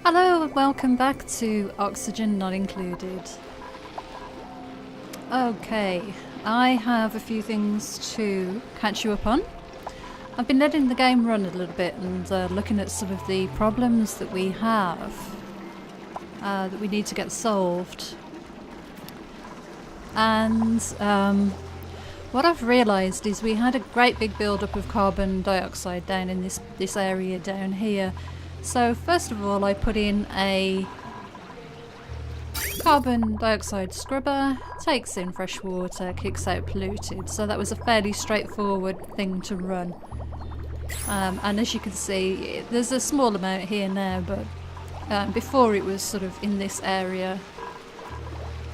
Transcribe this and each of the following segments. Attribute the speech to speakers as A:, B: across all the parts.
A: Hello and welcome back to Oxygen Not Included. Okay, I have a few things to catch you up on. I've been letting the game run a little bit and looking at some of the problems that we have that we need to get solved. And what I've realised is we had a great big build-up of carbon dioxide down in this area down here. So first of all I put in a carbon dioxide scrubber, takes in fresh water, kicks out polluted. So that was a fairly straightforward thing to run. And as you can see, there's a small amount here now, but before it was sort of in this area,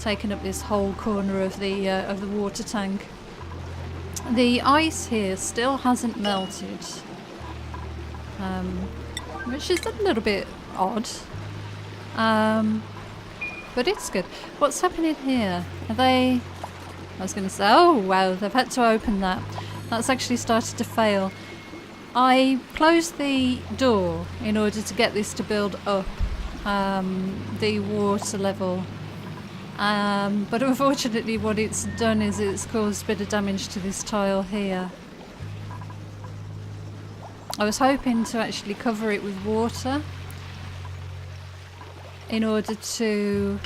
A: taking up this whole corner of the water tank. The ice here still hasn't melted. Which is a little bit odd, but it's good. What's happening here? Are they... I was going to say, oh wow, they've had to open that. That's actually started to fail. I closed the door in order to get this to build up the water level, but unfortunately what it's done is it's caused a bit of damage to this tile here. I was hoping to actually cover it with water in order to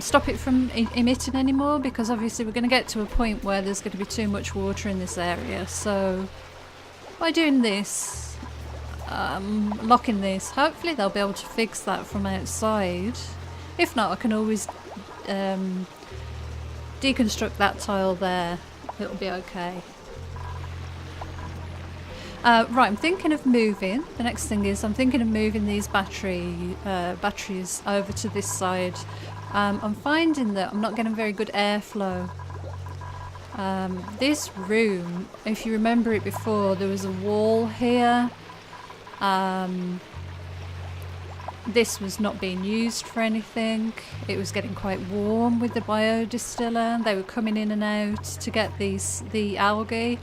A: stop it from emitting anymore, because obviously we're going to get to a point where there's going to be too much water in this area. So by doing this, locking this, hopefully they'll be able to fix that from outside. If not, I can always deconstruct that tile there. It'll be okay. Right, I'm thinking of moving. The next thing is I'm thinking of moving these batteries over to this side. I'm finding that I'm not getting very good airflow. This room, if you remember it before, there was a wall here. This was not being used for anything. It was getting quite warm with the biodistiller. They were coming in and out to get the algae.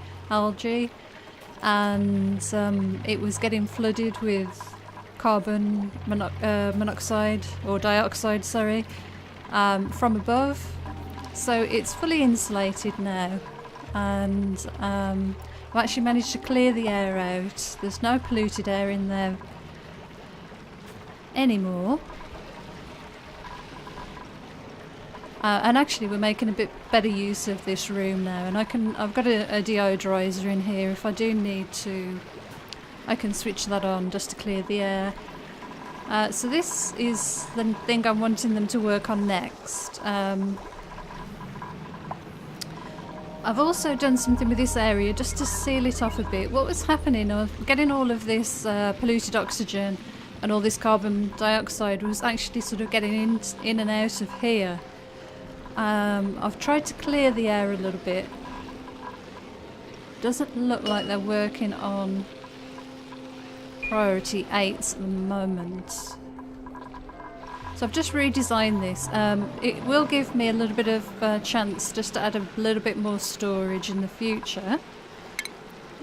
A: And it was getting flooded with carbon monoxide or dioxide, sorry, from above. So it's fully insulated now, and I've actually managed to clear the air out. There's no polluted air in there anymore. And actually we're making a bit better use of this room now, and I've got a deodorizer in here. If I do need to, I can switch that on just to clear the air. So this is the thing I'm wanting them to work on next. I've also done something with this area just to seal it off a bit. What was happening, I was getting all of this polluted oxygen and all this carbon dioxide was actually sort of getting in and out of here. I've tried to clear the air a little bit. Doesn't look like they're working on priority 8 at the moment. So I've just redesigned this. It will give me a little bit of chance just to add a little bit more storage in the future.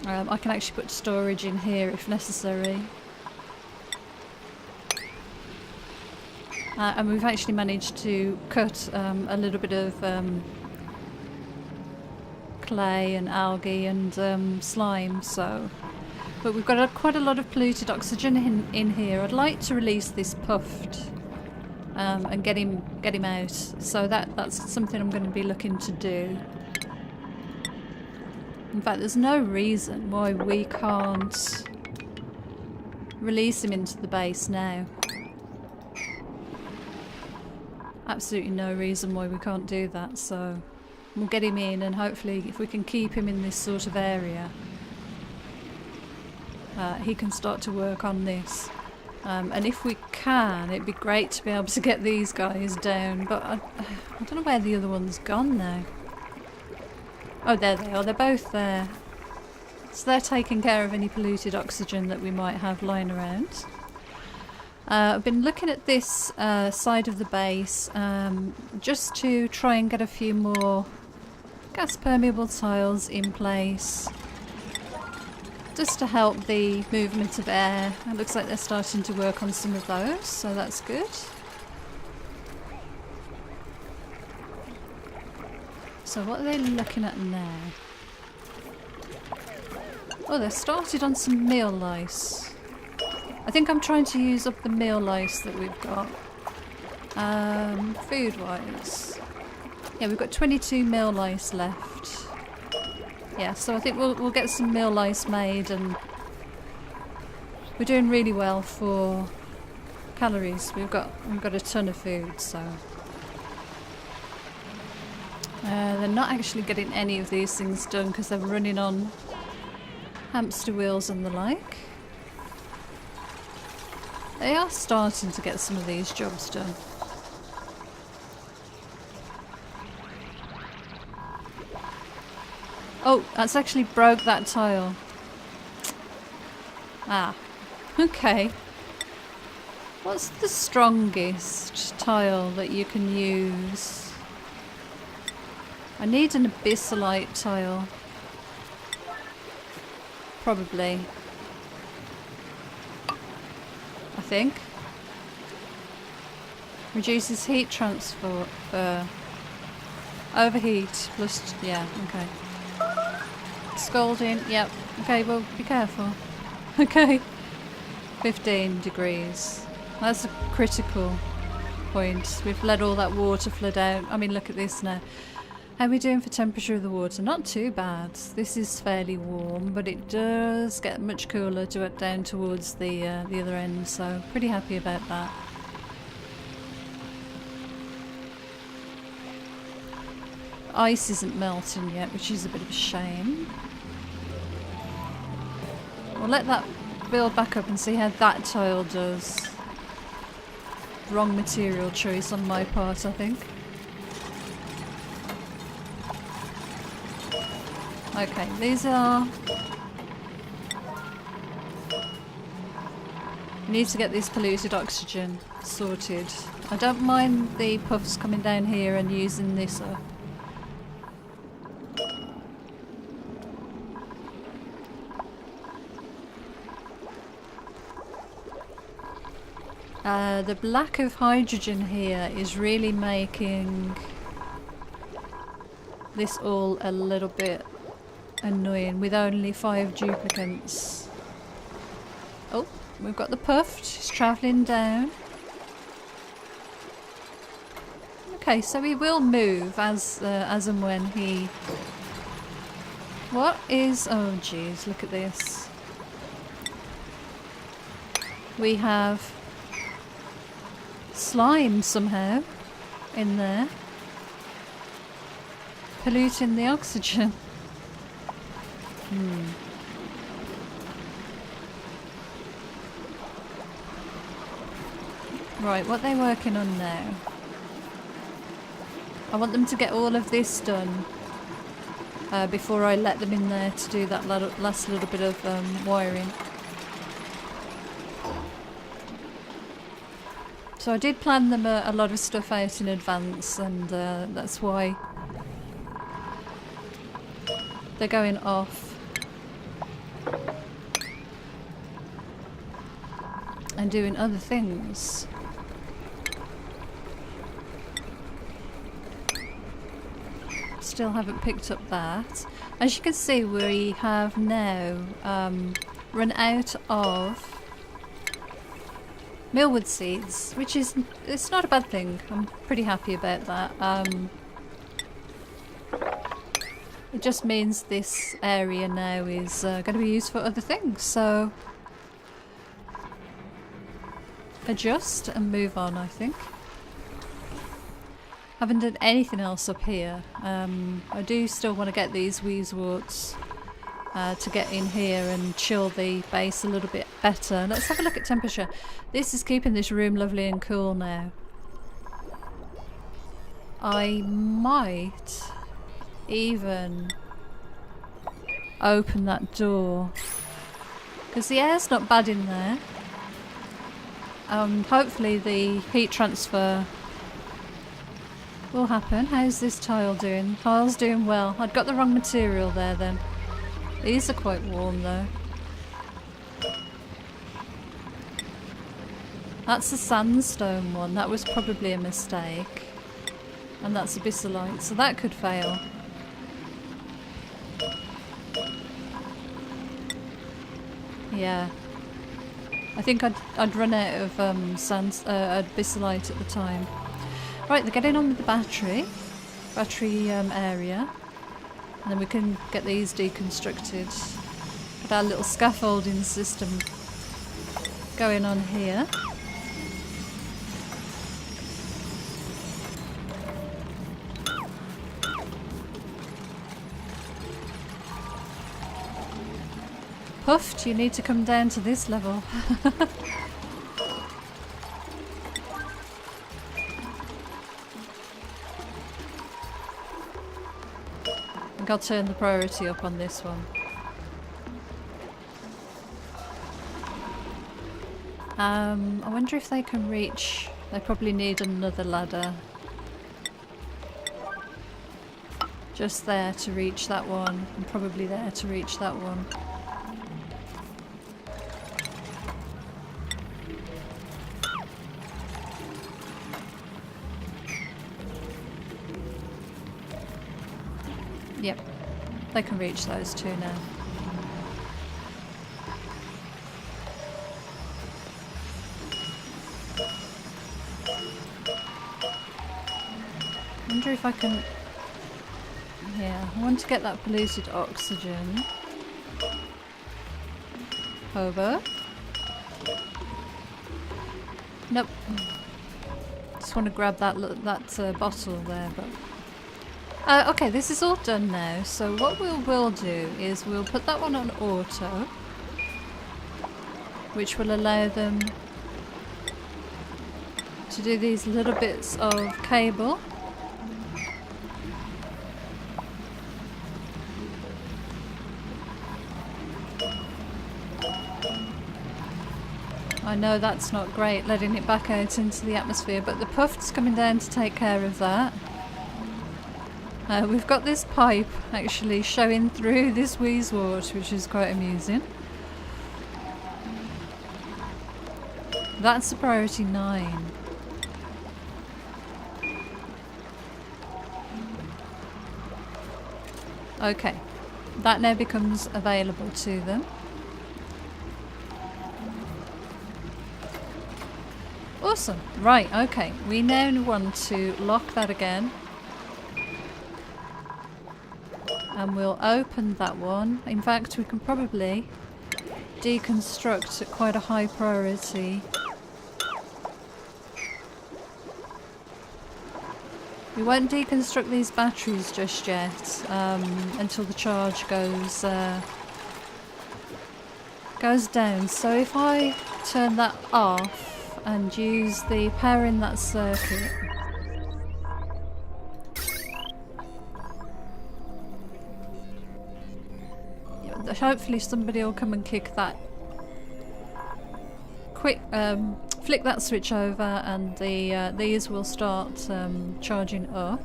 A: I can actually put storage in here if necessary. And we've actually managed to cut a little bit of clay and algae and slime. But we've got quite a lot of polluted oxygen in here. I'd like to release this puffed and get him out. So that's something I'm going to be looking to do. In fact, there's no reason why we can't release him into the base now. Absolutely no reason why we can't do that, so we'll get him in, and hopefully if we can keep him in this sort of area, he can start to work on this. And if we can, it'd be great to be able to get these guys down, but I don't know where the other one's gone now. Oh, there they are, they're both there. So they're taking care of any polluted oxygen that we might have lying around. I've been looking at this side of the base just to try and get a few more gas permeable tiles in place just to help the movement of air. It looks like they're starting to work on some of those, so that's good. So what are they looking at now? Oh, they've started on some meal lice. I think I'm trying to use up the meal lice that we've got. Food-wise. Yeah, we've got 22 meal lice left. Yeah, so I think we'll get some meal lice made, and we're doing really well for calories. We've got a ton of food, so they're not actually getting any of these things done because they're running on hamster wheels and the like. They are starting to get some of these jobs done. Oh, that's actually broke that tile. Ah, okay. What's the strongest tile that you can use? I need an abyssalite tile. Probably. I think. Reduces heat transfer. Overheat plus, yeah, okay. Scalding, yep. Okay, well, be careful. Okay. 15 degrees. That's a critical point. We've let all that water flood out. I mean, look at this now. How are we doing for temperature of the water? Not too bad. This is fairly warm, but it does get much cooler down towards the other end, so pretty happy about that. Ice isn't melting yet, which is a bit of a shame. We'll let that build back up and see how that tile does. Wrong material choice on my part, I think. Okay, these are... We need to get this polluted oxygen sorted. I don't mind the puffs coming down here and using this up. The lack of hydrogen here is really making this all a little bit annoying with only 5 duplicants. Oh, we've got the puffed. He's travelling down. Okay, so he will move as and when he... What is... Oh jeez, look at this. We have slime somehow in there, polluting the oxygen. Right, what are they working on now? I want them to get all of this done before I let them in there to do that last little bit of wiring. So I did plan them a lot of stuff out in advance, and that's why they're going off and doing other things. Still haven't picked up that. As you can see, we have now run out of millwood seeds, which is, it's not a bad thing. I'm pretty happy about that. It just means this area now is going to be used for other things, so adjust and move on, I think. Haven't done anything else up here. I do still want to get these weezeworts to get in here and chill the base a little bit better. Let's have a look at temperature. This is keeping this room lovely and cool now. I might even open that door because the air's not bad in there. Hopefully the heat transfer will happen. How's this tile doing? Tile's doing well. I'd got the wrong material there then. These are quite warm though. That's the sandstone one. That was probably a mistake. And that's abyssalite, so that could fail. Yeah. I think I'd run out of abyssalite at the time. Right, they're getting on with the battery area. And then we can get these deconstructed. Got our little scaffolding system going on here. Puffed, you need to come down to this level. I gotta turn the priority up on this one. I wonder if they can reach... They probably need another ladder. Just there to reach that one, and probably there to reach that one. Yep, they can reach those two now. I wonder if I can... Yeah, I want to get that polluted oxygen. Over. Nope. Just want to grab that bottle there, but... okay, this is all done now, so what we'll do is we'll put that one on auto, which will allow them to do these little bits of cable. I know that's not great, letting it back out into the atmosphere, but the puff's coming down to take care of that. We've got this pipe actually showing through this wheezewort, which is quite amusing. That's a priority 9. Okay, that now becomes available to them. Awesome. Right, okay. We now want to lock that again. And we'll open that one. In fact, we can probably deconstruct at quite a high priority. We won't deconstruct these batteries just yet until the charge goes down. So if I turn that off and use the power in that circuit, hopefully somebody will come and kick that. Quick, flick that switch over, and these will start charging up.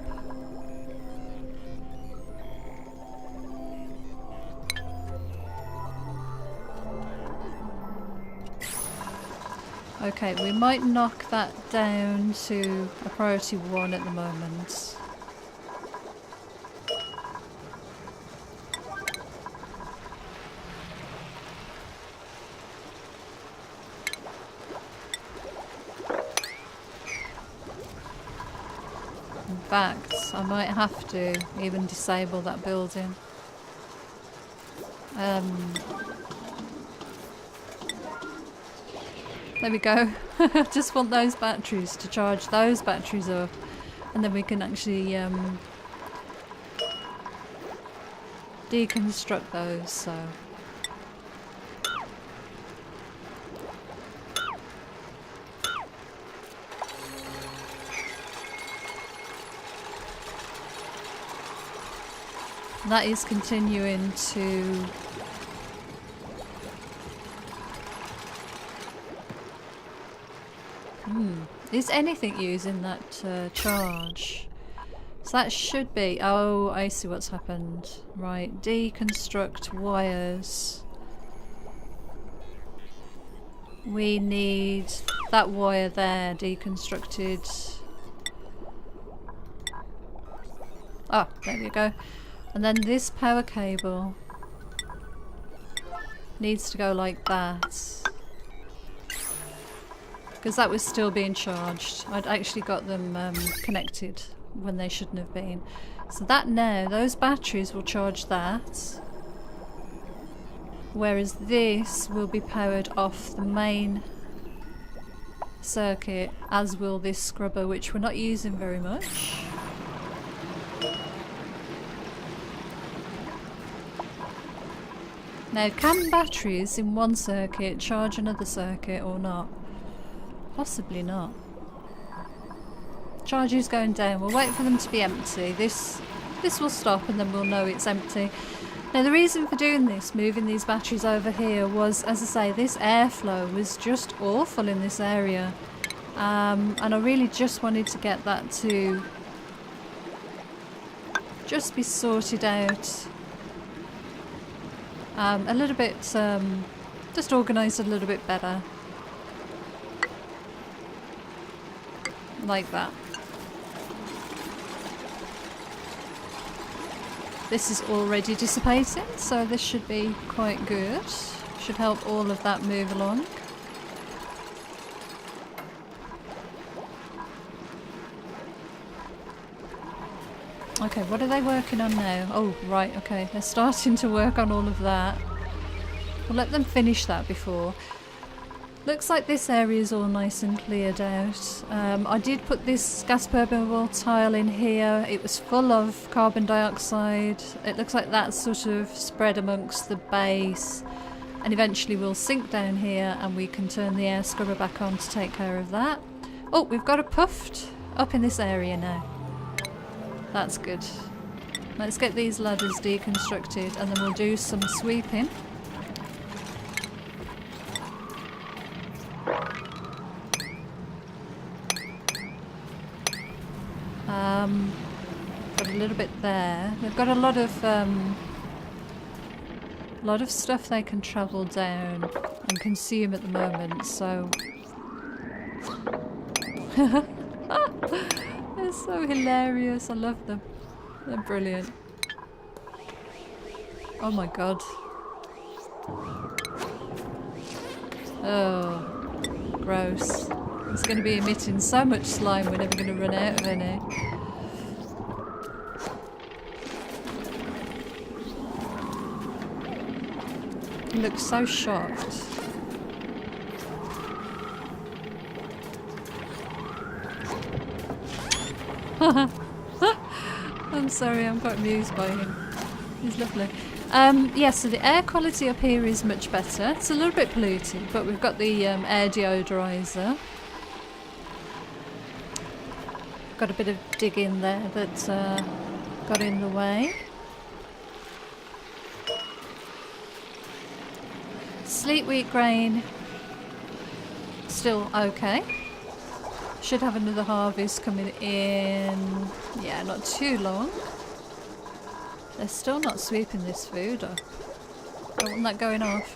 A: Okay, we might knock that down to a priority 1 at the moment. In fact, I might have to even disable that building. There we go. Just want those batteries to charge those batteries up, and then we can actually deconstruct those. So that is continuing to Is anything using that charge? So that should be... Oh, I see what's happened. Right, deconstruct wires. We need that wire there deconstructed. Oh, there we go. And then this power cable needs to go like that. Because that was still being charged. I'd actually got them connected when they shouldn't have been. So that now, those batteries will charge that. Whereas this will be powered off the main circuit, as will this scrubber, which we're not using very much. Now, can batteries in one circuit charge another circuit or not? Possibly not. Charge is going down. We'll wait for them to be empty. This will stop and then we'll know it's empty. Now the reason for doing this, moving these batteries over here, was, as I say, this airflow was just awful in this area. And I really just wanted to get that to just be sorted out a little bit, just organised a little bit better. Like that. This is already dissipating, so this should be quite good. Should help all of that move along. Okay, what are they working on now? Oh, right, okay. They're starting to work on all of that. We'll let them finish that before. Looks like this area is all nice and cleared out. I did put this gas permeable tile in here. It was full of carbon dioxide. It looks like that's sort of spread amongst the base. And eventually we'll sink down here and we can turn the air scrubber back on to take care of that. Oh, we've got a puffed up in this area now. That's good. Let's get these ladders deconstructed and then we'll do some sweeping. Got a little bit there. They've got a lot of stuff they can travel down and consume at the moment, so they're so hilarious. I love them. They're brilliant. Oh my god. Oh, gross. It's going to be emitting so much slime we're never going to run out of any. He looks so shocked. I'm sorry, I'm quite amused by him. He's lovely. Yeah, so the air quality up here is much better. It's a little bit polluted, but we've got the air deodorizer. Got a bit of digging there that got in the way. Sleet wheat grain, still okay. Should have another harvest coming in, yeah, not too long. They're still not sweeping this food up. Don't want that going off.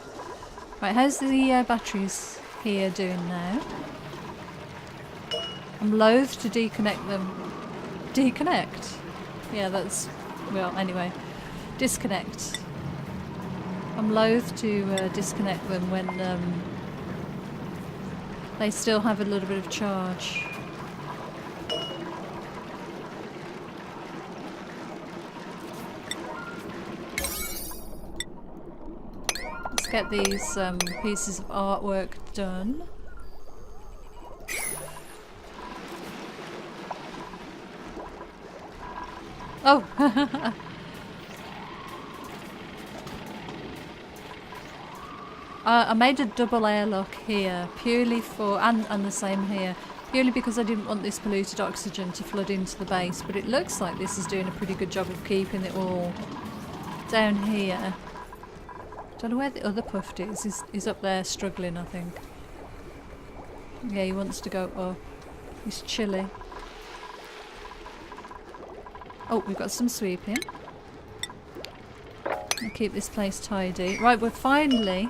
A: Right, how's the batteries here doing now? I'm loath to deconnect them. Deconnect? Yeah, that's... well, anyway. Disconnect. I'm loath to disconnect them when they still have a little bit of charge. Let's get these pieces of artwork done. Oh! I made a double airlock here, purely for, and the same here, purely because I didn't want this polluted oxygen to flood into the base, but it looks like this is doing a pretty good job of keeping it all down here. Don't know where the other puffed is. He's up there struggling, I think. Yeah, he wants to go up. He's chilly. Oh, we've got some sweeping. I'll keep this place tidy. Right, we're finally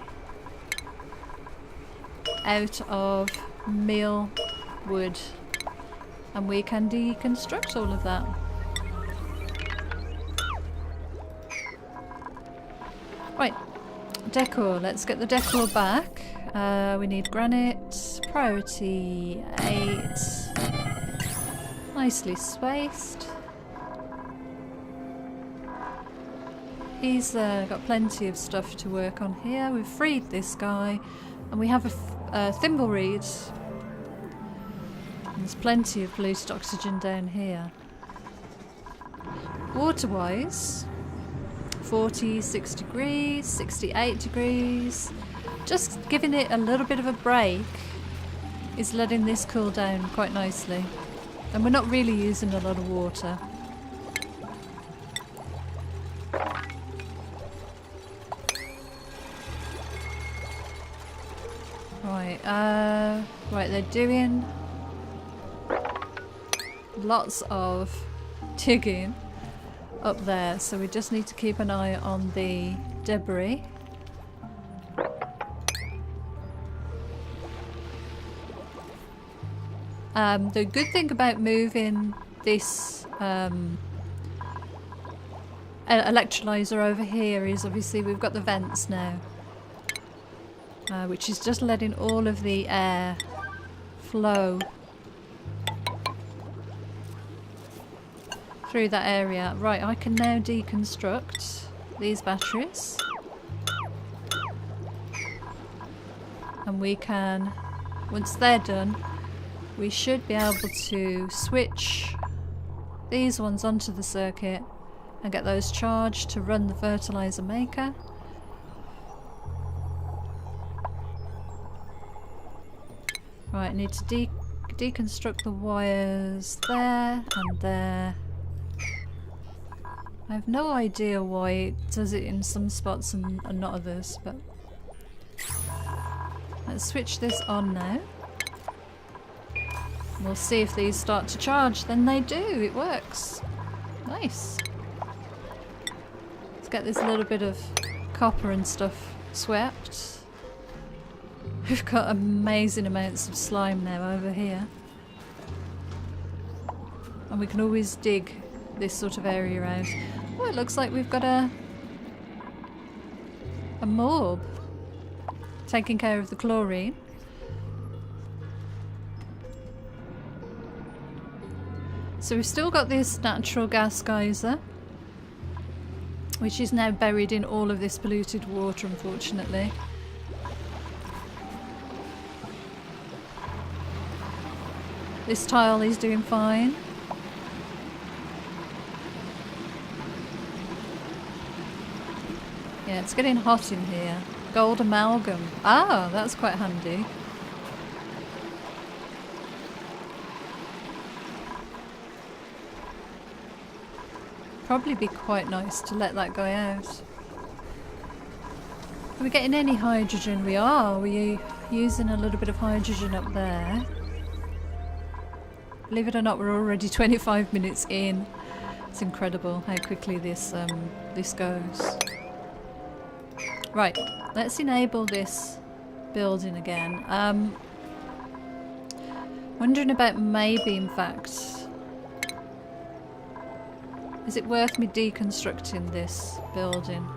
A: out of meal wood. And we can deconstruct all of that. Right, decor. Let's get the decor back. We need granite. Priority 8. Nicely spaced. He's got plenty of stuff to work on here. We've freed this guy. And we have a thimble reed. There's plenty of polluted oxygen down here. Water-wise, 46 degrees, 68 degrees. Just giving it a little bit of a break is letting this cool down quite nicely. And we're not really using a lot of water. Right, they're doing lots of digging up there, so we just need to keep an eye on the debris. The good thing about moving this electrolyzer over here is obviously we've got the vents now, which is just letting all of the air flow through that area. Right, I can now deconstruct these batteries. And we can, once they're done, we should be able to switch these ones onto the circuit and get those charged to run the fertilizer maker. Right, I need to deconstruct the wires there and there. I have no idea why it does it in some spots and not others, but let's switch this on now. We'll see if these start to charge. Then they do, it works. Nice. Let's get this little bit of copper and stuff swept. We've got amazing amounts of slime now over here. And we can always dig this sort of area out. Oh, it looks like we've got a morb taking care of the chlorine. So we've still got this natural gas geyser, which is now buried in all of this polluted water, unfortunately. This tile is doing fine. Yeah, it's getting hot in here. Gold amalgam. Ah, that's quite handy. Probably be quite nice to let that go out. Are we getting any hydrogen? We are. We're using a little bit of hydrogen up there. Believe it or not, we're already 25 minutes in. It's incredible how quickly this goes. Right, let's enable this building again. Wondering about maybe, in fact, is it worth me deconstructing this building?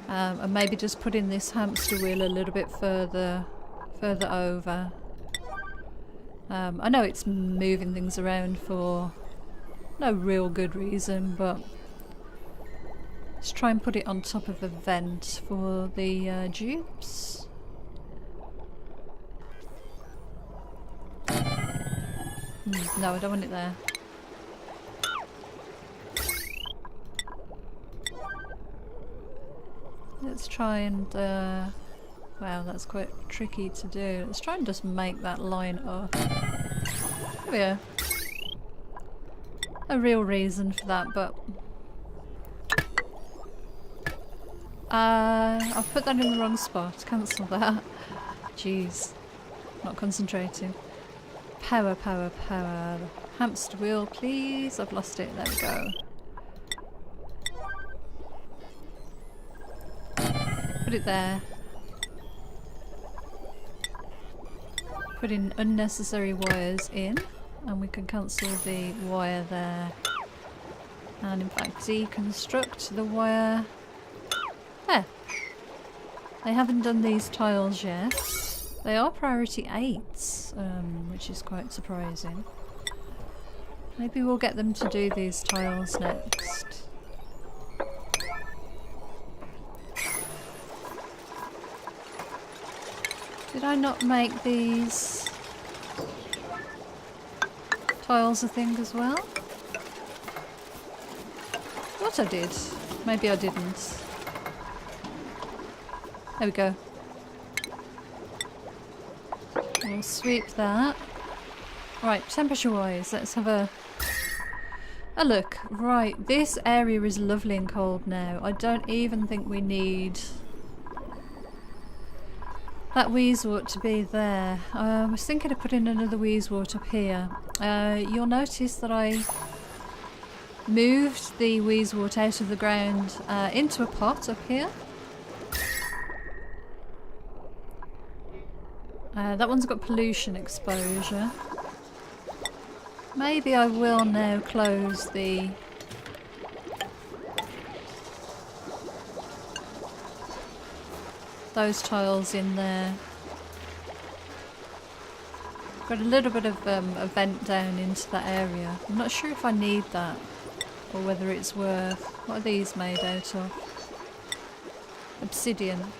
A: And maybe just putting this hamster wheel a little bit further over. I know it's moving things around for no real good reason, but let's try and put it on top of a vent for the dupes. No, I don't want it there. Let's try and wow, that's quite tricky to do. Let's try and just make that line up. Oh yeah. A real reason for that, but I've put that in the wrong spot. Cancel that. Jeez. Not concentrating. Power, power, power. Hamster wheel, please. I've lost it. There we go. Put it there. putting unnecessary wires in, and we can cancel the wire there. And in fact deconstruct the wire. There. They haven't done these tiles yet. They are priority 8s, which is quite surprising. Maybe we'll get them to do these tiles next. Did I not make these tiles a thing as well? What I did. Maybe I didn't. There we go. We'll sweep that. Right, temperature wise, let's have a look. Right, this area is lovely and cold now. I don't even think we need that wheezewort to be there. I was thinking of putting another wheezewort up here. You'll notice that I moved the wheezewort out of the ground into a pot up here. That one's got pollution exposure. Maybe I will now close those tiles in there. Got a little bit of a vent down into that area. I'm not sure if I need that or whether it's worth. What are these made out of? Obsidian.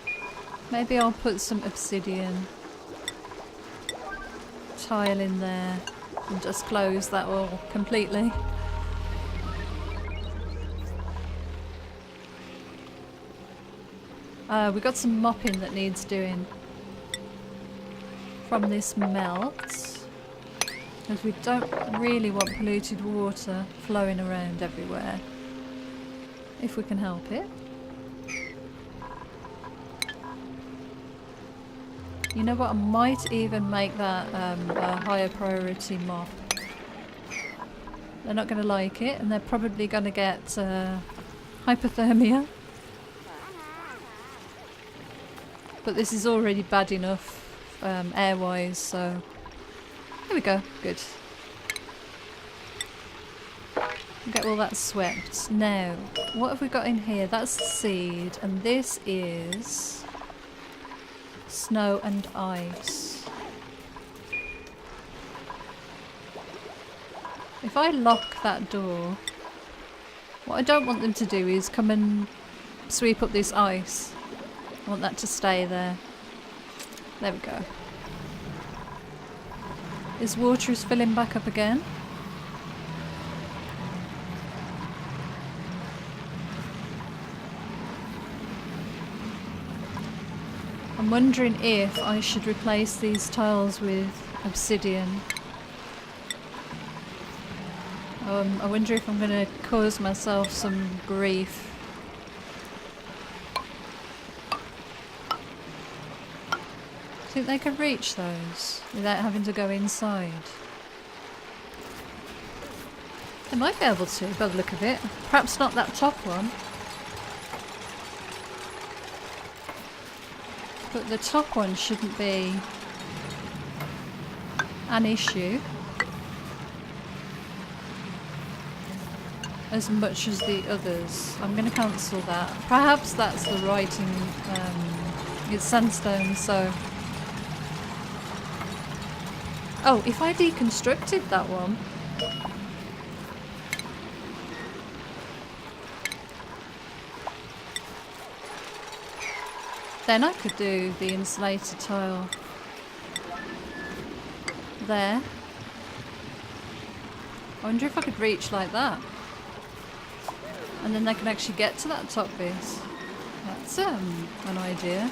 A: Maybe I'll put some obsidian tile in there and just close that all completely. We got some mopping that needs doing from this melt, because we don't really want polluted water flowing around everywhere if we can help it. You know what, I might even make that a higher priority mop. They're not going to like it, and they're probably going to get hypothermia. But this is already bad enough air-wise, so here we go, good. Get all that swept. Now, what have we got in here? That's seed, and this is snow and ice. If I lock that door, what I don't want them to do is come and sweep up this ice. I want that to stay there. There we go. This water is filling back up again. I'm wondering if I should replace these tiles with obsidian. I wonder if I'm going to cause myself some grief. Think they can reach those without having to go inside? They might be able to, by the look of it. Perhaps not that top one. But the top one shouldn't be an issue as much as the others. I'm going to cancel that. Perhaps that's the writing. It's sandstone, so... Oh, if I deconstructed that one... then I could do the insulated tile there. I wonder if I could reach like that. And then they can actually get to that top bit. That's an idea.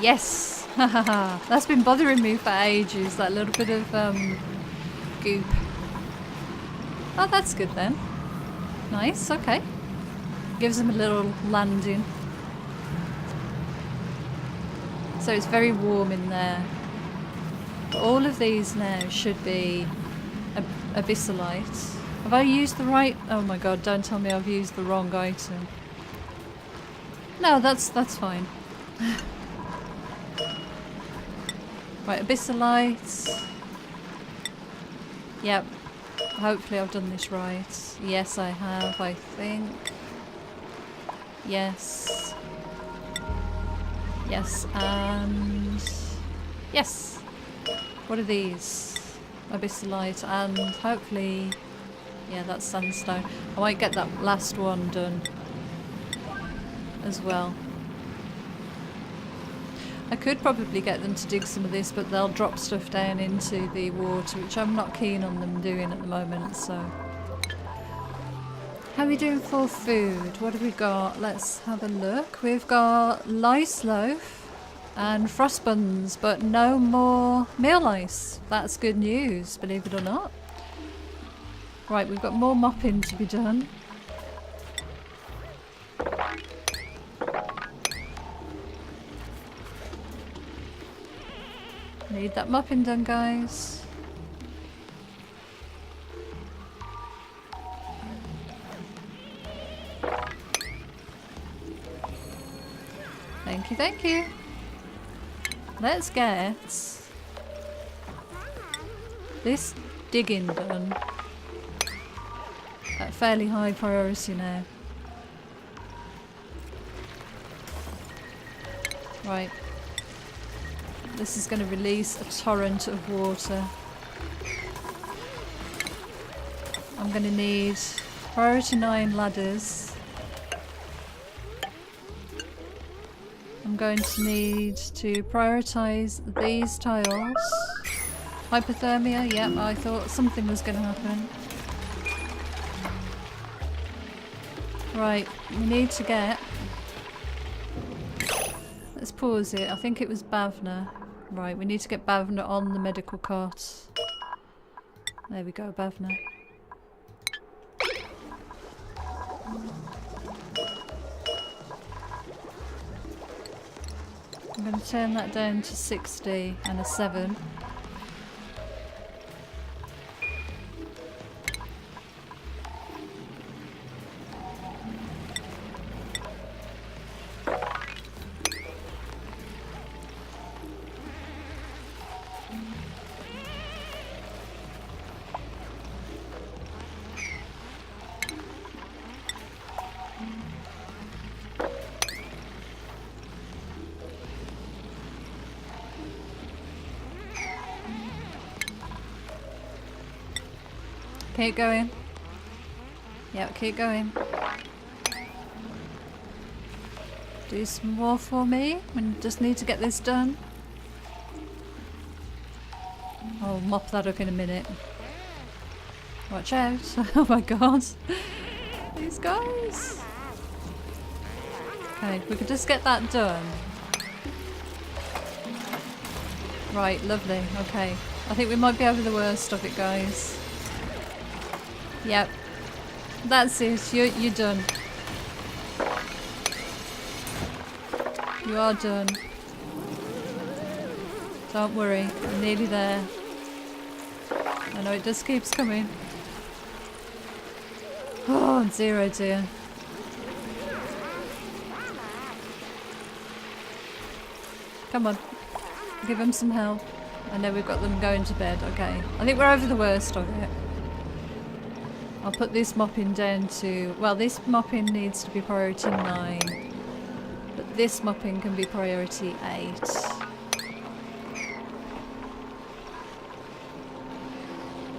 A: Yes! Hahaha! That's been bothering me for ages, that little bit of goop. Oh, that's good then. Nice, okay. Gives them a little landing. So it's very warm in there. But all of these now should be abyssalite. Have I used the right... Oh my god, don't tell me I've used the wrong item. No, that's fine. Right, abyssalites. Yep. Hopefully I've done this right. Yes, I have, I think. Yes. Yes, and... Yes! What are these? Abyssalite, and hopefully... Yeah, that's sandstone. I might get that last one done as well. I could probably get them to dig some of this, but they'll drop stuff down into the water, which I'm not keen on them doing at the moment, so... How are we doing for food? What have we got? Let's have a look. We've got lice loaf and frost buns, but no more meal ice. That's good news, believe it or not. Right, we've got more mopping to be done. Need that mopping done, guys. Thank you, thank you. Let's get this digging done at fairly high priority now. Right. This is going to release a torrent of water. I'm going to need priority 9 ladders. I'm going to need to prioritise these tiles. Hypothermia, yep, I thought something was going to happen. Right, we need to get... Let's pause it, I think it was Bavna. Right, we need to get Bavna on the medical cart. There we go, Bavna. I'm going to turn that down to 60 and a 7. Keep going. Yep, keep going. Do some more for me. We just need to get this done. I'll mop that up in a minute. Watch out. Oh my god. These guys. Okay, we could just get that done. Right, lovely. Okay. I think we might be over the worst of it, guys. Yep. That's it. You're done. You are done. Don't worry. I'm nearly there. I know it just keeps coming. Oh, 0 dear. Come on. Give them some help. I know we've got them going to bed. Okay. I think we're over the worst of it. I'll put this mopping down to... Well, this mopping needs to be priority 9. But this mopping can be priority 8.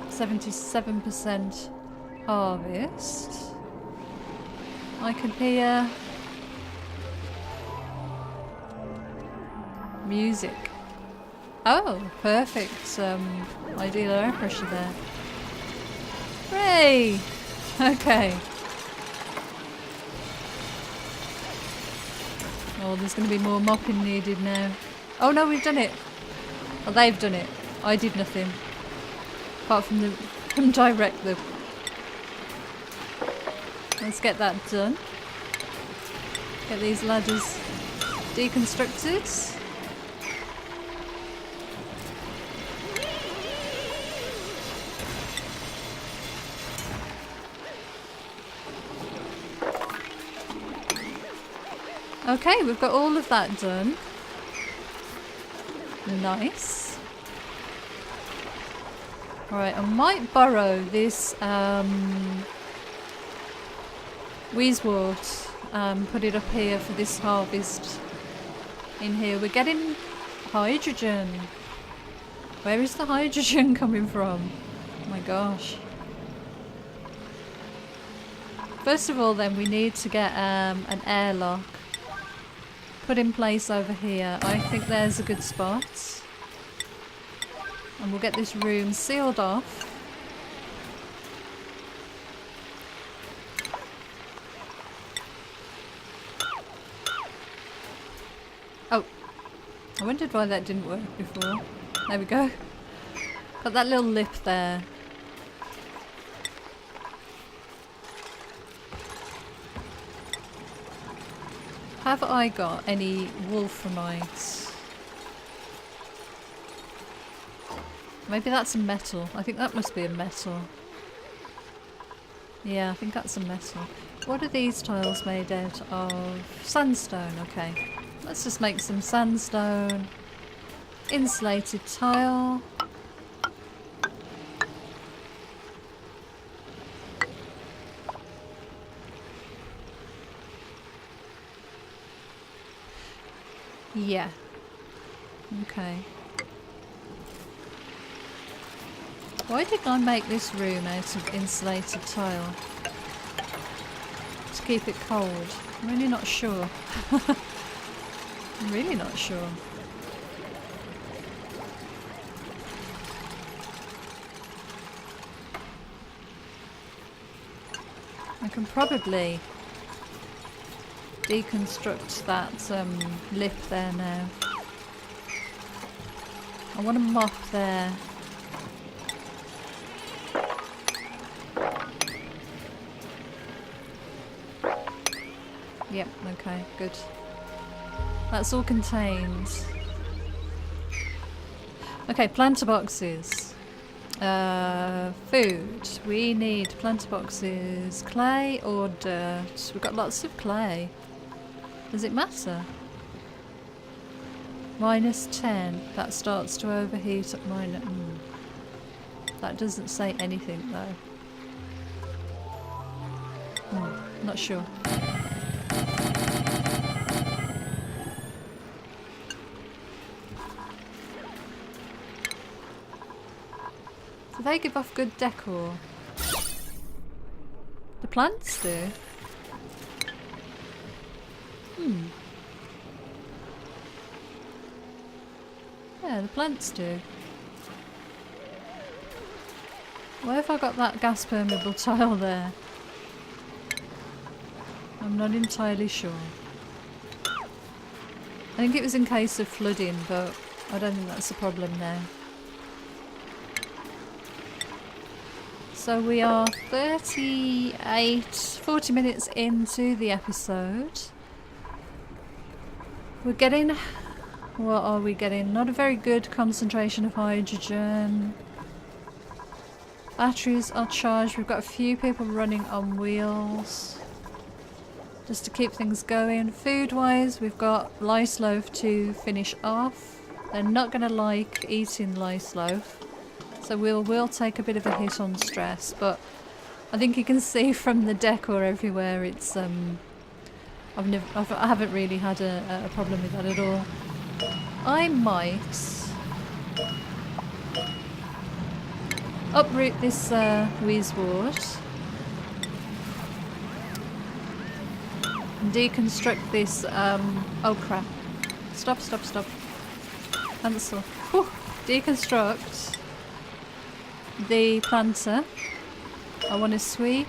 A: %77% harvest. I can hear... music. Oh, perfect. Ideal air pressure there. Hooray! Okay. Oh, there's going to be more mopping needed now. Oh no, we've done it. Oh, they've done it. I did nothing. Apart from direct them. Let's get that done. Get these ladders deconstructed. Okay, we've got all of that done. Nice. Alright, I might borrow this Wheezewort, put it up here for this harvest in here. We're getting hydrogen. Where is the hydrogen coming from? Oh my gosh. First of all then we need to get an airlock put in place over here. I think there's a good spot. And we'll get this room sealed off. Oh, I wondered why that didn't work before. There we go. Got that little lip there. Have I got any wolframite? Maybe that's a metal. I think that must be a metal. Yeah, I think that's a metal. What are these tiles made out of? Sandstone, okay. Let's just make some sandstone. Insulated tile. Yeah. Okay. Why did I make this room out of insulated tile? To keep it cold. I'm really not sure. I'm really not sure. I can probably deconstruct that lip there now. I want a mop there. Yep, okay, good. That's all contained. Okay, planter boxes. Food. We need planter boxes. Clay or dirt? We've got lots of clay. Does it matter? -10. That starts to overheat at minus. That doesn't say anything though. Not sure. Do they give off good decor? The plants do. Yeah, the plants do. Why have I got that gas permeable tile there? I'm not entirely sure. I think it was in case of flooding, but I don't think that's a problem now. So we are 40 minutes into the episode. We're getting, what are we getting? Not a very good concentration of hydrogen. Batteries are charged. We've got a few people running on wheels just to keep things going. Food-wise, we've got lice loaf to finish off. They're not going to like eating lice loaf. So we'll take a bit of a hit on stress, but I think you can see from the decor everywhere it's I haven't really had a problem with that at all. I might uproot this Wheezewort and deconstruct this oh crap. Stop. Cancel. Whew. Deconstruct the planter. I want to sweep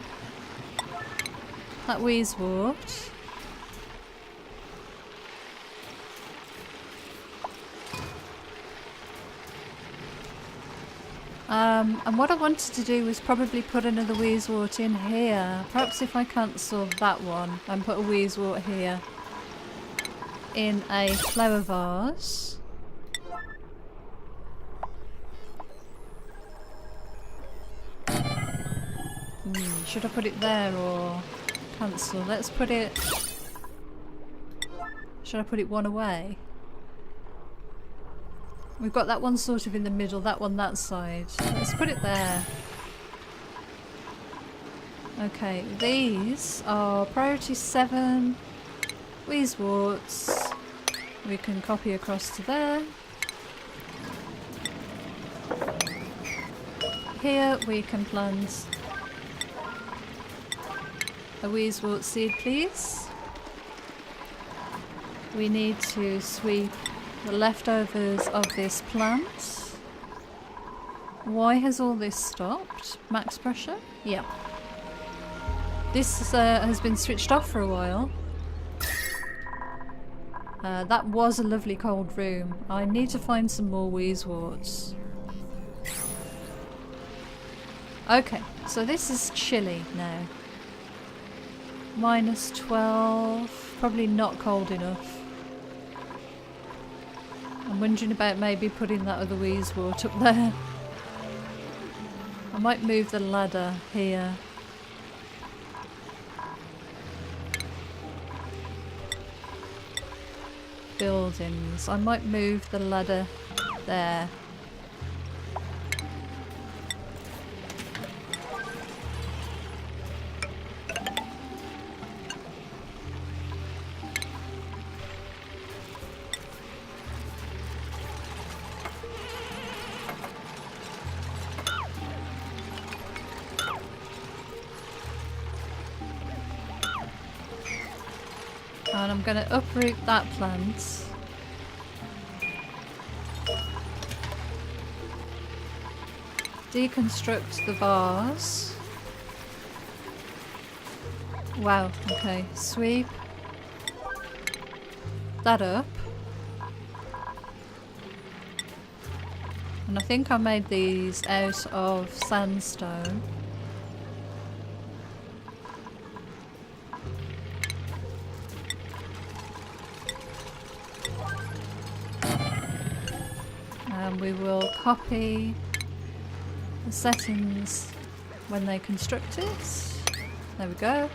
A: that Wheezewort. And what I wanted to do was probably put another Wheezewort in here. Perhaps if I cancel that one and put a Wheezewort here in a flower vase. Should I put it there or cancel? Let's put it Should I put it one away? We've got that one sort of in the middle, that one that side. Let's put it there. Okay, these are priority 7 Wheezeworts. We can copy across to there. Here we can plant a Wheezewort seed, please. We need to sweep the leftovers of this plant. Why has all this stopped? Max pressure? Yeah. This has been switched off for a while. That was a lovely cold room. I need to find some more Wheezeworts. Okay, so this is chilly now. -12, probably not cold enough. I'm wondering about maybe putting that other Wheezewort up there. I might move the ladder here. Buildings. I might move the ladder there. And I'm going to uproot that plant. Deconstruct the vase. Wow, okay. Sweep that up. And I think I made these out of sandstone. And we will copy the settings when they construct it. There we go.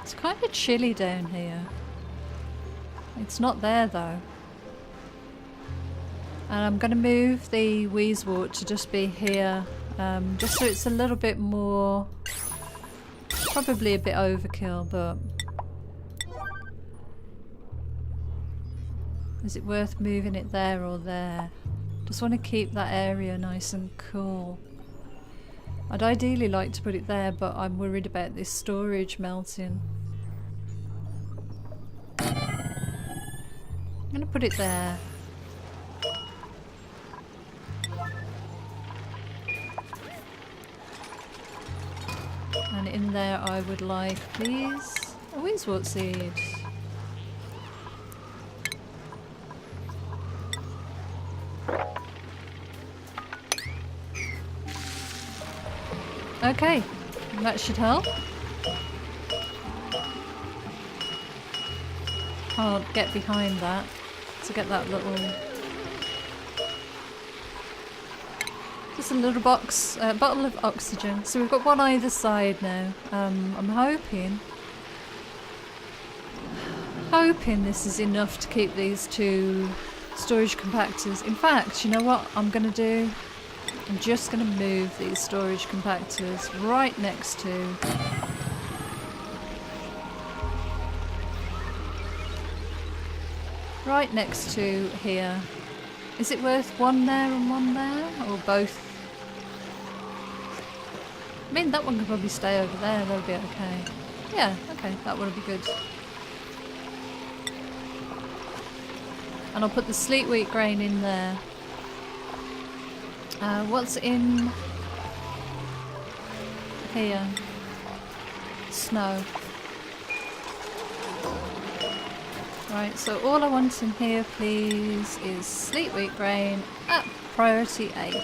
A: It's kind of chilly down here. It's not there though. And I'm going to move the Wheezewort to just be here, just so it's a little bit more, probably a bit overkill, but is it worth moving it there or there? Just want to keep that area nice and cool. I'd ideally like to put it there, but I'm worried about this storage melting. I'm going to put it there. And in there I would like, please, a Wheezewort seed. Okay, that should help. I'll get behind that to get that little, just a little box, bottle of oxygen. So we've got one either side now. I'm hoping this is enough to keep these 2 storage compactors. In fact, you know what I'm going to do? I'm just going to move these storage compactors right next to here. Is it worth one there and one there, or both? I mean, that one could probably stay over there, that'll be okay. Yeah, okay, that would be good. And I'll put the sleet wheat grain in there. What's in here? Snow. Right, so all I want in here, please, is sleet wheat grain at priority 8.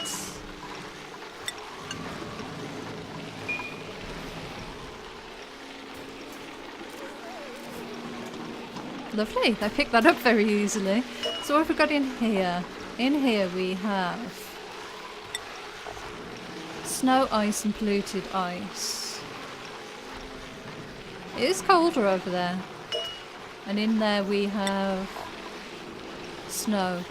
A: Lovely, I picked that up very easily. So what have we got in here? In here we have snow, ice and polluted ice. It is colder over there. And in there we have snow.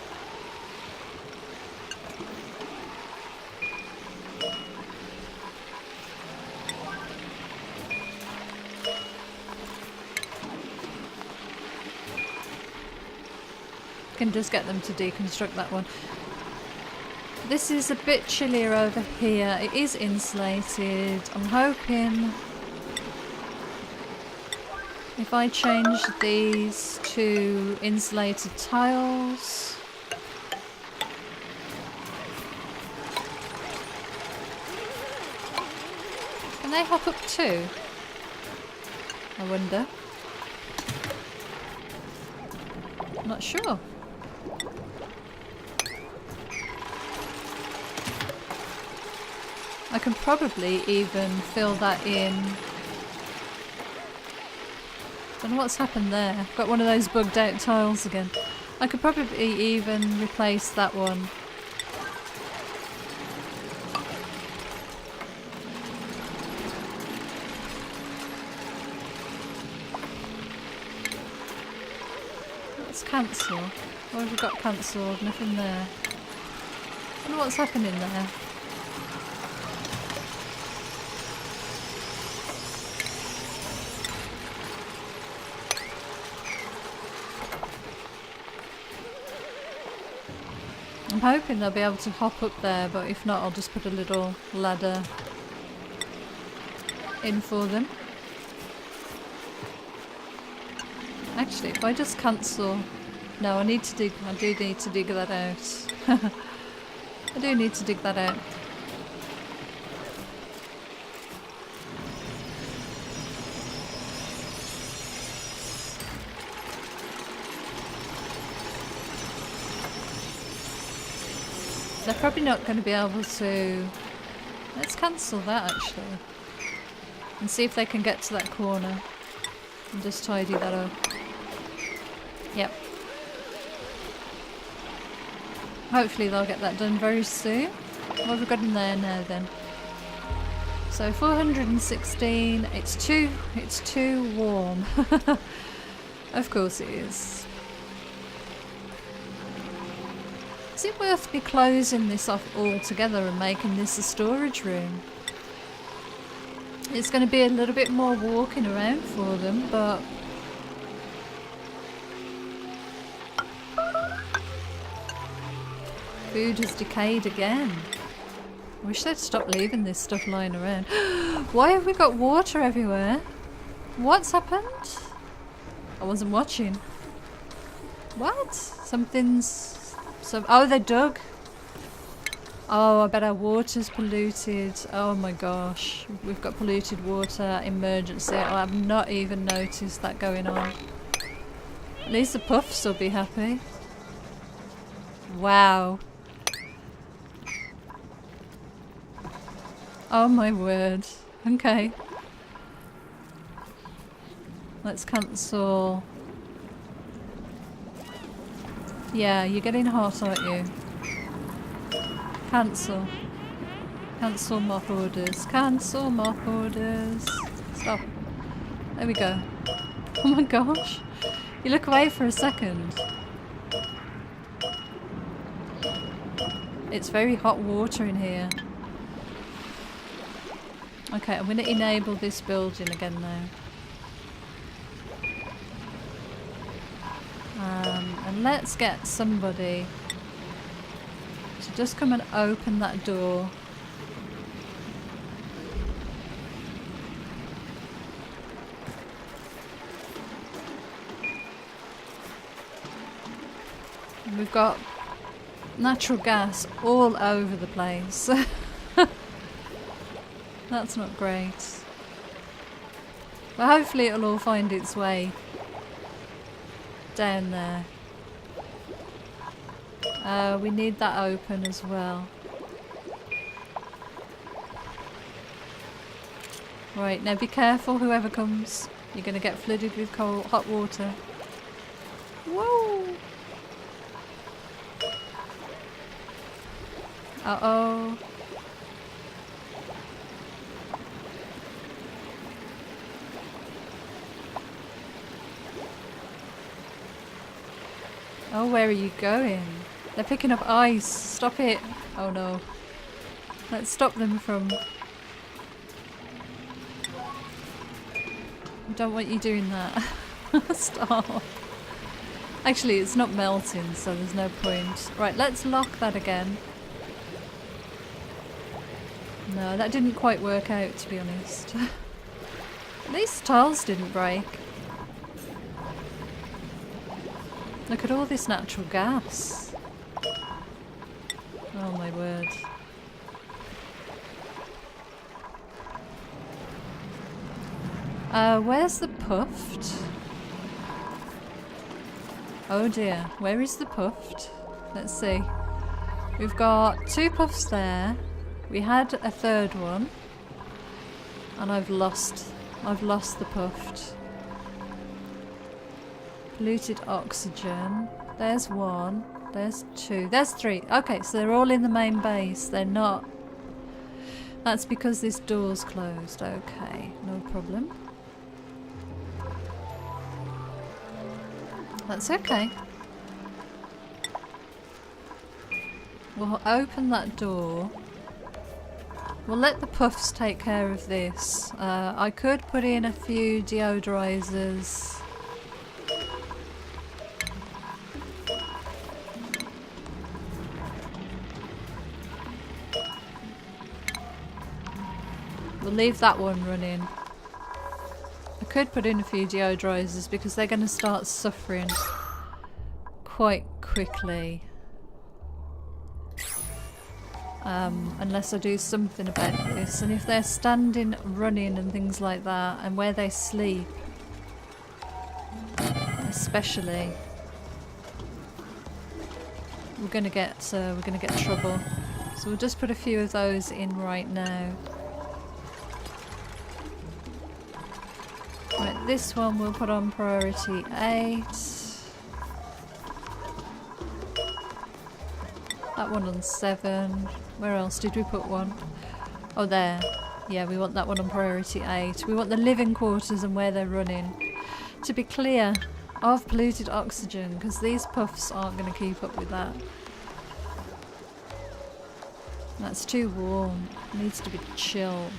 A: Can just get them to deconstruct that one. This is a bit chillier over here. It is insulated. I'm hoping if I change these to insulated tiles. Can they hop up too? I wonder. Not sure. I can probably even fill that in. Don't know what's happened there. I've got one of those bugged out tiles again. I could probably even replace that one. Let's cancel. What have we got cancelled? Nothing there. I don't know what's happening there. I'm hoping they'll be able to hop up there, but if not, I'll just put a little ladder in for them. Actually, if I just cancel... No, I need to dig... I do need to dig that out. I do need to dig that out. They're probably not going to be able to... Let's cancel that actually. And see if they can get to that corner. And just tidy that up. Yep. Hopefully they'll get that done very soon. What have we got in there now then? So 416, it's too warm. Of course it is. Is it worth me closing this off altogether and making this a storage room? It's going to be a little bit more walking around for them, but... Food has decayed again. I wish they'd stop leaving this stuff lying around. Why have we got water everywhere? What's happened? I wasn't watching. What? Something's... Oh, they dug. Oh, I bet our water's polluted. Oh my gosh. We've got polluted water. Emergency. Oh, I've not even noticed that going on. At least the puffs will be happy. Wow. Oh my word. Okay. Let's cancel. Yeah, you're getting hot, aren't you? Cancel. Cancel mop orders. Cancel mop orders. Stop. There we go. Oh my gosh. You look away for a second. It's very hot water in here. Okay, I'm going to enable this building again now. And let's get somebody to just come and open that door. And we've got natural gas all over the place. That's not great. But hopefully it'll all find its way down there. We need that open as well. Right, now be careful whoever comes. You're going to get flooded with cold, hot water. Whoa! Uh-oh. Oh, where are you going? They're picking up ice. Stop it. Oh no. Let's stop them from... I don't want you doing that. Stop. Actually, it's not melting, so there's no point. Right, let's lock that again. No, that didn't quite work out, to be honest. These tiles didn't break. Look at all this natural gas. Oh my word. Where's the puffed? Oh dear, where is the puffed? Let's see. We've got 2 puffs there. We had a 3rd one. And I've lost the puffed. Polluted oxygen. There's 1. There's 2. There's 3. Okay, so they're all in the main base. They're not... That's because this door's closed. Okay, no problem. That's okay. We'll open that door. We'll let the puffs take care of this. I could put in a few deodorizers. We'll leave that one running. I could put in a few deodorizers because they're going to start suffering quite quickly. Unless I do something about this. And if they're standing, running and things like that, and where they sleep, especially, we're gonna get trouble. So we'll just put a few of those in right now. Right, this one we'll put on priority 8. That one on 7. Where else did we put one? Oh, there. Yeah, we want that one on priority 8. We want the living quarters and where they're running to be clear of polluted oxygen, because these puffs aren't going to keep up with that. That's too warm. It needs to be chilled.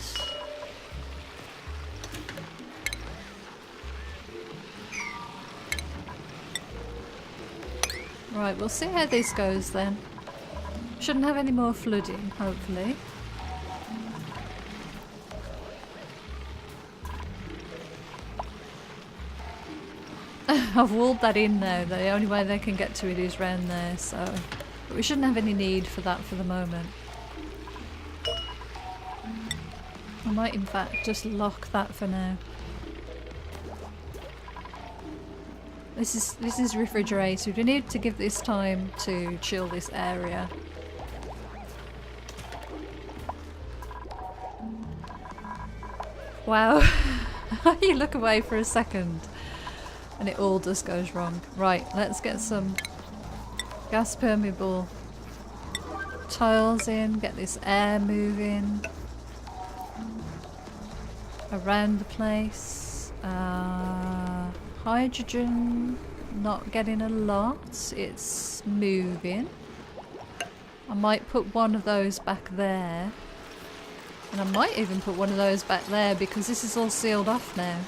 A: Right, we'll see how this goes then. Shouldn't have any more flooding, hopefully. I've walled that in now. The only way they can get to it is round there, so... But we shouldn't have any need for that for the moment. I might in fact just lock that for now. This is refrigerated. We need to give this time to chill this area. Wow. You look away for a second and it all just goes wrong. Right, let's get some gas permeable tiles in, get this air moving around the place. Hydrogen, not getting a lot. It's moving. I might put one of those back there. And I might even put one of those back there because this is all sealed off now.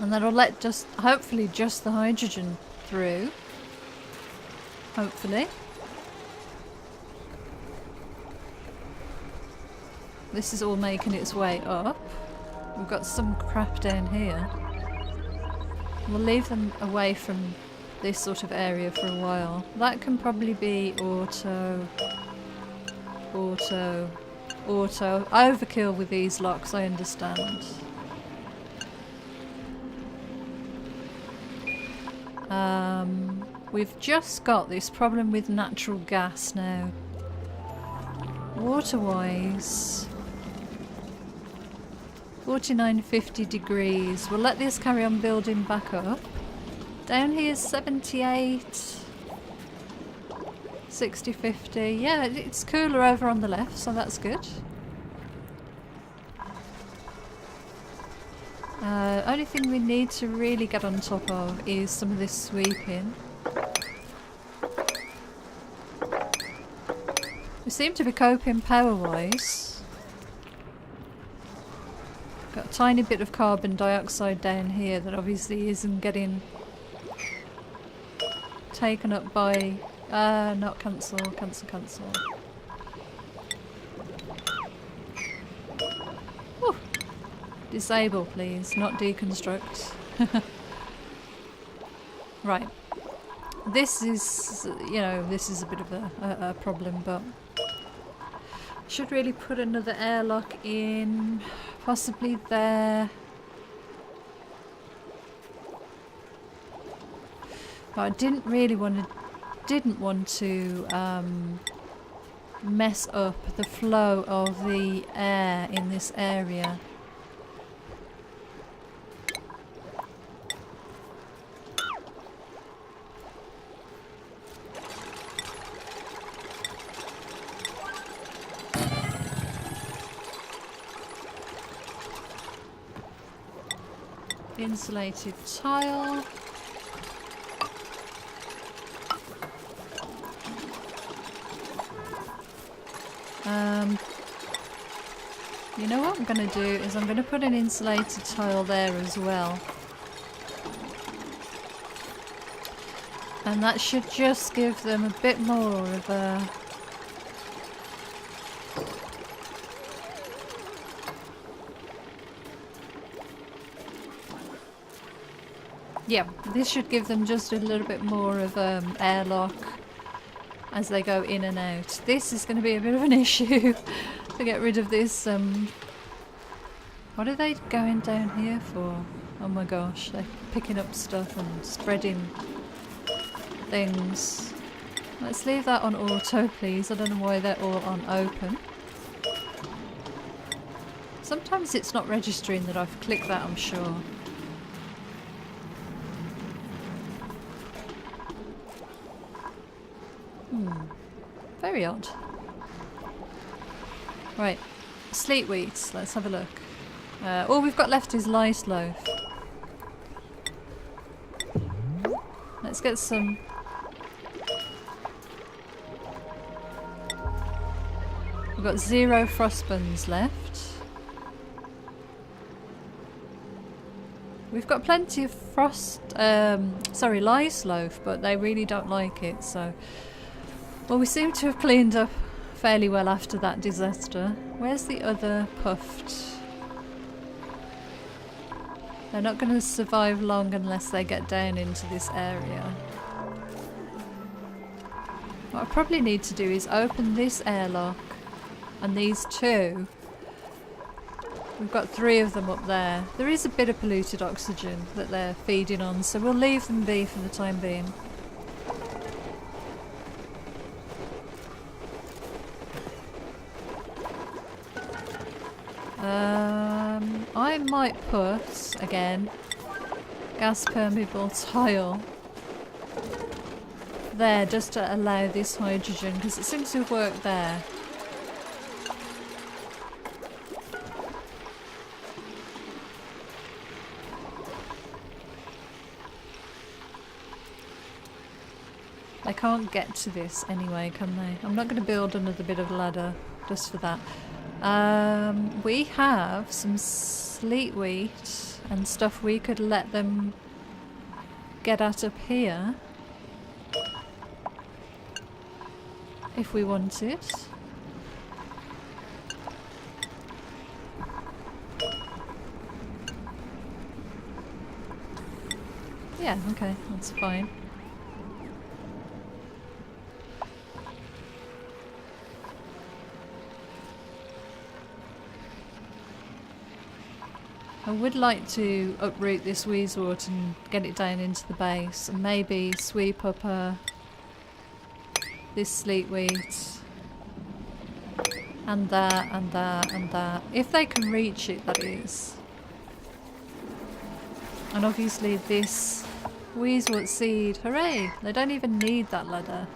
A: And that'll let just, hopefully, just the hydrogen through. Hopefully. This is all making its way up. We've got some crap down here. We'll leave them away from this sort of area for a while. That can probably be auto. Overkill with these locks, I understand. We've just got this problem with natural gas now. Water-wise... 4950 degrees. We'll let this carry on building back up. Down here is 78. 60-50. Yeah, it's cooler over on the left, so that's good. Only thing we need to really get on top of is some of this sweeping. We seem to be coping power-wise. Got a tiny bit of carbon dioxide down here that obviously isn't getting taken up by... not cancel, cancel, cancel. Whew. Disable please, not deconstruct. Right. This is, you know, this is a bit of a problem, but... Should really put another airlock in, possibly there. But I didn't want to mess up the flow of the air in this area. Insulated tile. You know what I'm going to do is I'm going to put an insulated tile there as well. And that should just give them a bit more of a... Yeah, this should give them just a little bit more of airlock as they go in and out. This is going to be a bit of an issue to get rid of this. What are they going down here for? Oh my gosh, they're picking up stuff and spreading things. Let's leave that on auto, please. I don't know why they're all on open. Sometimes it's not registering that I've clicked that, I'm sure. Very odd. Right, sleet wheat, let's have a look. All we've got left is lice loaf. Let's get some... We've got 0 frost buns left. We've got plenty of lice loaf, but they really don't like it, so... Well, we seem to have cleaned up fairly well after that disaster. Where's the other puffed? They're not going to survive long unless they get down into this area. What I probably need to do is open this airlock and these 2. We've got 3 of them up there. There is a bit of polluted oxygen that they're feeding on, so we'll leave them be for the time being. I might put, again, gas permeable tile there just to allow this hydrogen, because it seems to have worked there. They can't get to this anyway, can they? I'm not going to build another bit of ladder just for that. We have some sleet wheat and stuff we could let them get at up here if we wanted. Yeah, okay, that's fine. I would like to uproot this weasewort and get it down into the base and maybe sweep up this sleet wheat and that and that and that. If they can reach it, that is. And obviously this weasewort seed, hooray! They don't even need that ladder.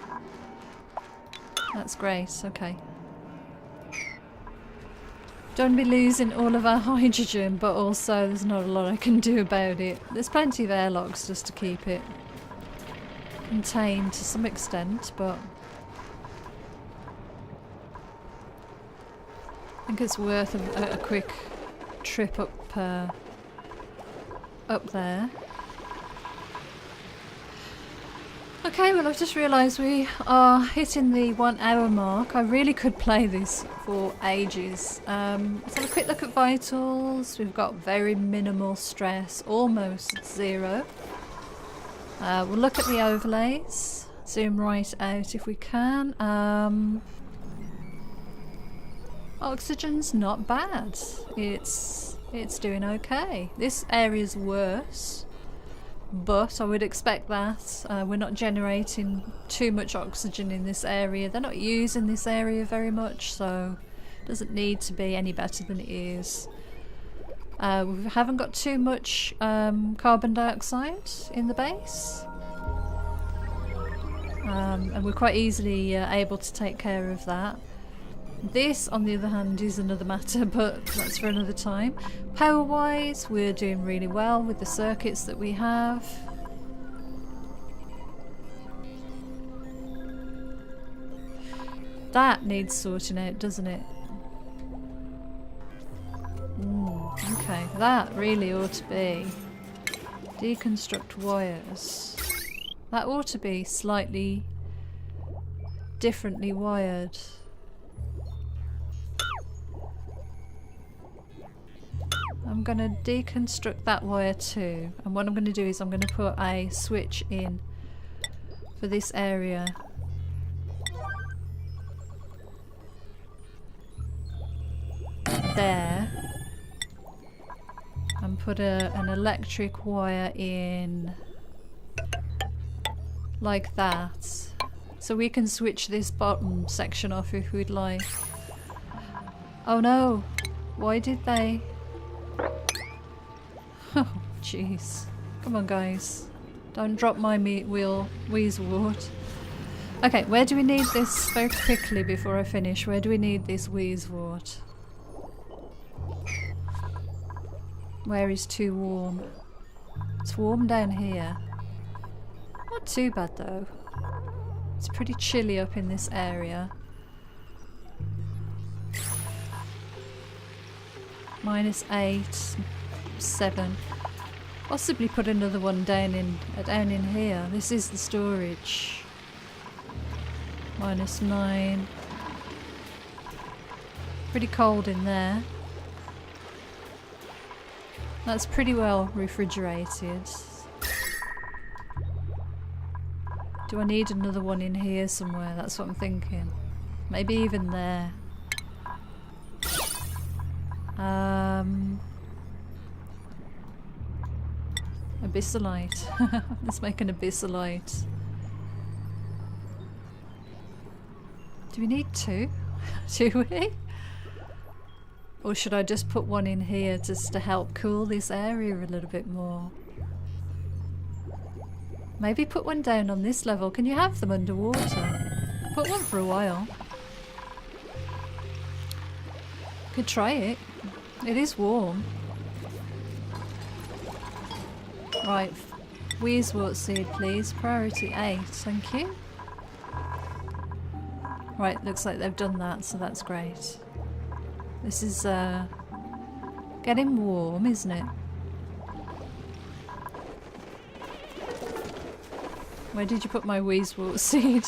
A: That's great, okay. Don't be losing all of our hydrogen, but also there's not a lot I can do about it. There's plenty of airlocks just to keep it contained to some extent, but I think it's worth a quick trip up there. Okay, well I've just realised we are hitting the 1 hour mark. I really could play this for ages. Let's have a quick look at vitals. We've got very minimal stress, almost 0. We'll look at the overlays. Zoom right out if we can. Oxygen's not bad. It's doing okay. This area's worse. But I would expect that. We're not generating too much oxygen in this area. They're not using this area very much, so it doesn't need to be any better than it is. We haven't got too much carbon dioxide in the base. And we're quite easily able to take care of that. This, on the other hand, is another matter, but that's for another time. Power-wise, we're doing really well with the circuits that we have. That needs sorting out, doesn't it? Okay, that really ought to be. Deconstruct wires. That ought to be slightly differently wired. I'm going to deconstruct that wire too, and what I'm going to do is I'm going to put a switch in for this area. There. And put an electric wire in like that. So we can switch this bottom section off if we'd like. Oh no! Why did they? Oh, jeez. Come on, guys. Don't drop my wheezewort. Okay, where do we need this very quickly before I finish? Where do we need this wheezewort? Where is too warm? It's warm down here. Not too bad though. It's pretty chilly up in this area. -8, 7. Possibly put another one down in here. This is the storage. -9. Pretty cold in there. That's pretty well refrigerated. Do I need another one in here somewhere? That's what I'm thinking. Maybe even there. Abyssalite. Let's make an abyssalite. Do we need 2? Do we? Or should I just put one in here just to help cool this area a little bit more? Maybe put one down on this level. Can you have them underwater? Put one for a while. Could try it. It is warm. Right. Wheezewort seed, please. Priority 8. Thank you. Right, looks like they've done that, so that's great. This is getting warm, isn't it? Where did you put my wheezewort seed?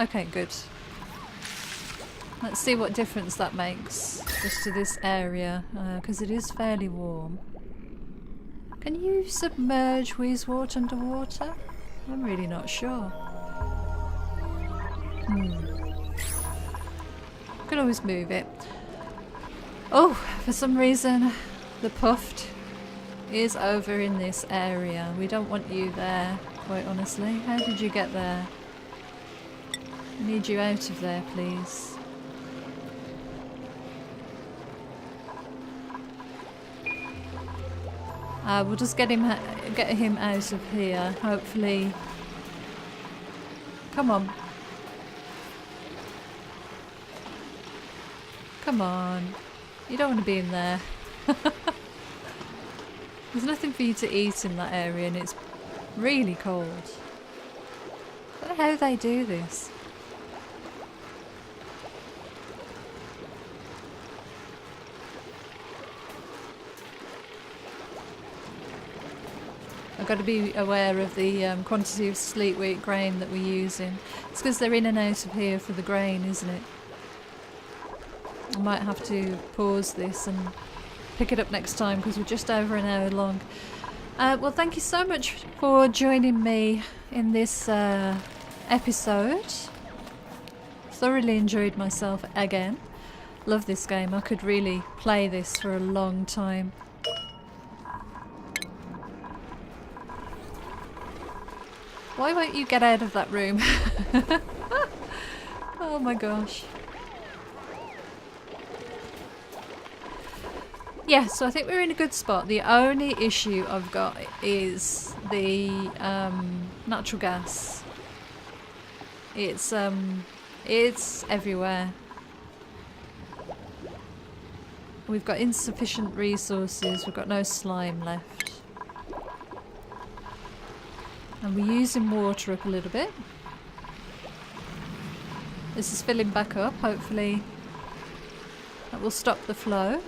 A: Okay, good. Let's see what difference that makes just to this area, because it is fairly warm. Can you submerge wheezewort underwater? I'm really not sure. Could always move it. Oh, for some reason the puffed is over in this area. We don't want you there, quite honestly. How did you get there? I need you out of there, please. We'll just get him out of here. Hopefully Come on. Come on. You don't want to be in there. There's nothing for you to eat in that area and it's really cold. I don't know how they do this. I've got to be aware of the quantity of sleet wheat grain that we're using. It's because they're in and out of here for the grain, isn't it? I might have to pause this and pick it up next time because we're just over an hour long. Well, thank you so much for joining me in this episode. Thoroughly enjoyed myself again. Love this game. I could really play this for a long time. Why won't you get out of that room? Oh my gosh. Yeah, so I think we're in a good spot. The only issue I've got is the natural gas. It's everywhere. We've got insufficient resources. We've got no slime left. And we're using water up a little bit. This is filling back up. Hopefully that will stop the flow.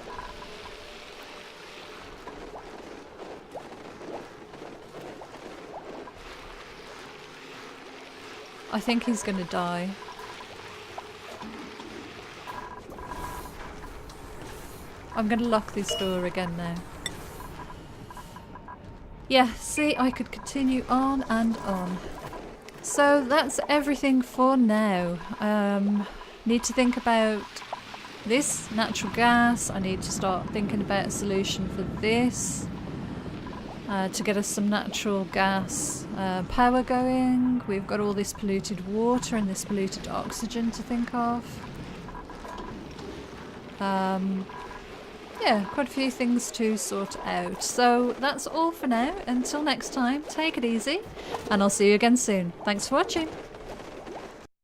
A: I think he's going to die. I'm going to lock this door again now. Yeah, see, I could continue on and on. So that's everything for now. Need to think about this natural gas. I need to start thinking about a solution for this. To get us some natural gas power going. We've got all this polluted water and this polluted oxygen to think of. Yeah, quite a few things to sort out. So that's all for now. Until next time, take it easy, and I'll see you again soon. Thanks for watching.